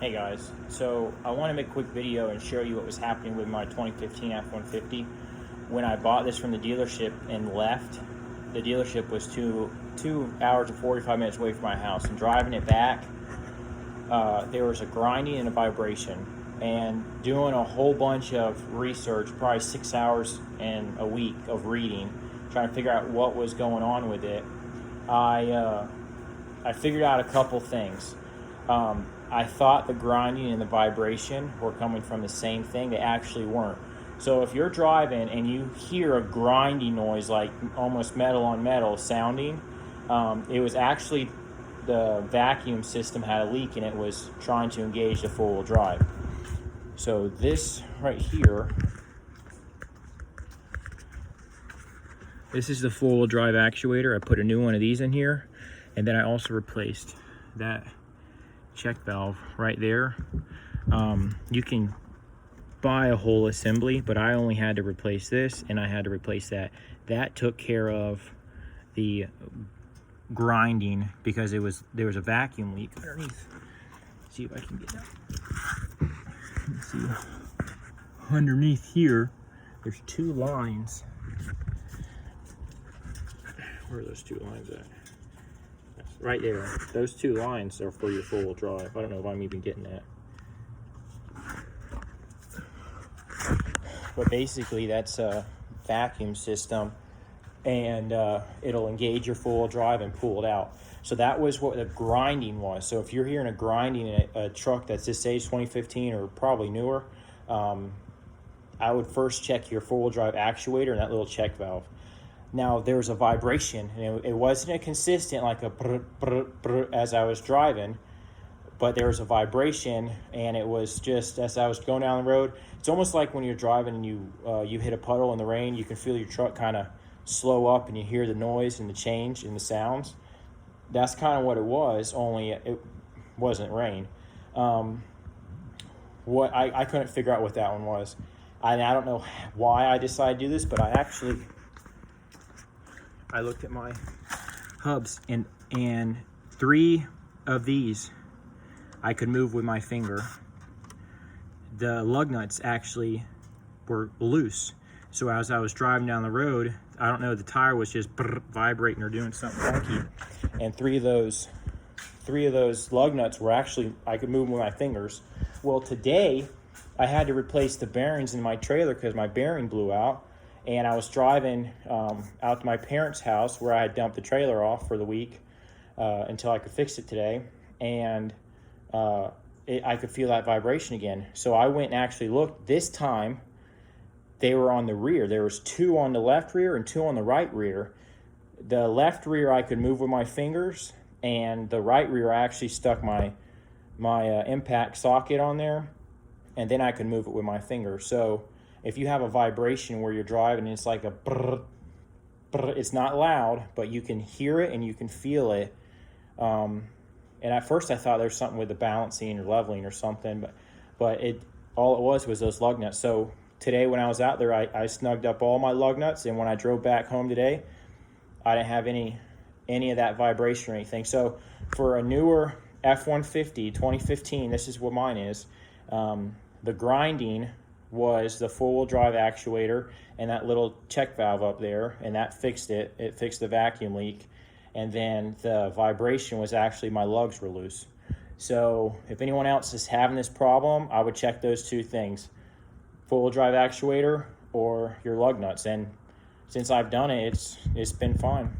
Hey guys, so I want to make a quick video and show you what was happening with my 2015 F-150. When I bought this from the dealership and left, the dealership was two hours and 45 minutes away from my house. And driving it back, there was a grinding and a vibration. And doing a whole bunch of research, probably 6 hours and a week of reading, trying to figure out what was going on with it, I figured out a couple things. I thought the grinding and the vibration were coming from the same thing. They actually weren't. So if you're driving and you hear a grinding noise, like almost metal on metal sounding, it was actually the vacuum system had a leak and it was trying to engage the four-wheel drive. So this right here, this is the four-wheel drive actuator. I put a new one of these in here, and then I also replaced that check valve right there. You can buy a whole assembly, but I only had to replace this and I had to replace that. That took care of the grinding because there was a vacuum leak underneath. Let's see if I can get that. Let's see. Underneath here, there's two lines. Where are those two lines at? Right there. Those two lines are for your four-wheel drive. I don't know if I'm even getting that. But basically, that's a vacuum system, and it'll engage your four-wheel drive and pull it out. So that was what the grinding was. So if you're hearing a grinding in a truck that's this age, 2015 or probably newer, I would first check your four-wheel drive actuator and that little check valve. Now there was a vibration, and it wasn't a consistent like a brr, brr, brr as I was driving, but there was a vibration, and it was just as I was going down the road. It's almost like when you're driving and you hit a puddle in the rain, you can feel your truck kind of slow up and you hear the noise and the change in the sounds. That's kind of what it was, only it wasn't rain. What I couldn't figure out what that one was. I don't know why I decided to do this, but I looked at my hubs, and three of these I could move with my finger. The lug nuts actually were loose. So as I was driving down the road, I don't know, the tire was just vibrating or doing something funky. And three of those lug nuts were actually, I could move with my fingers. Well, today I had to replace the bearings in my trailer because my bearing blew out. And I was driving out to my parents' house where I had dumped the trailer off for the week until I could fix it today. And I could feel that vibration again. So I went and actually looked. This time, they were on the rear. There was two on the left rear and two on the right rear. The left rear I could move with my fingers, and the right rear I actually stuck my impact socket on there, and then I could move it with my finger. So if you have a vibration where you're driving and it's like a brr, brr, it's not loud, but you can hear it and you can feel it. And at first I thought there's something with the balancing or leveling or something, but all it was those lug nuts. So today when I was out there, I snugged up all my lug nuts, and when I drove back home today, I didn't have any of that vibration or anything. So for a newer F-150 2015, this is what mine is. The grinding was the four-wheel drive actuator and that little check valve up there, and that fixed it. It fixed the vacuum leak. And then the vibration was actually my lugs were loose. So if anyone else is having this problem, I would check those two things: four-wheel drive actuator or your lug nuts. And since I've done it, it's been fine.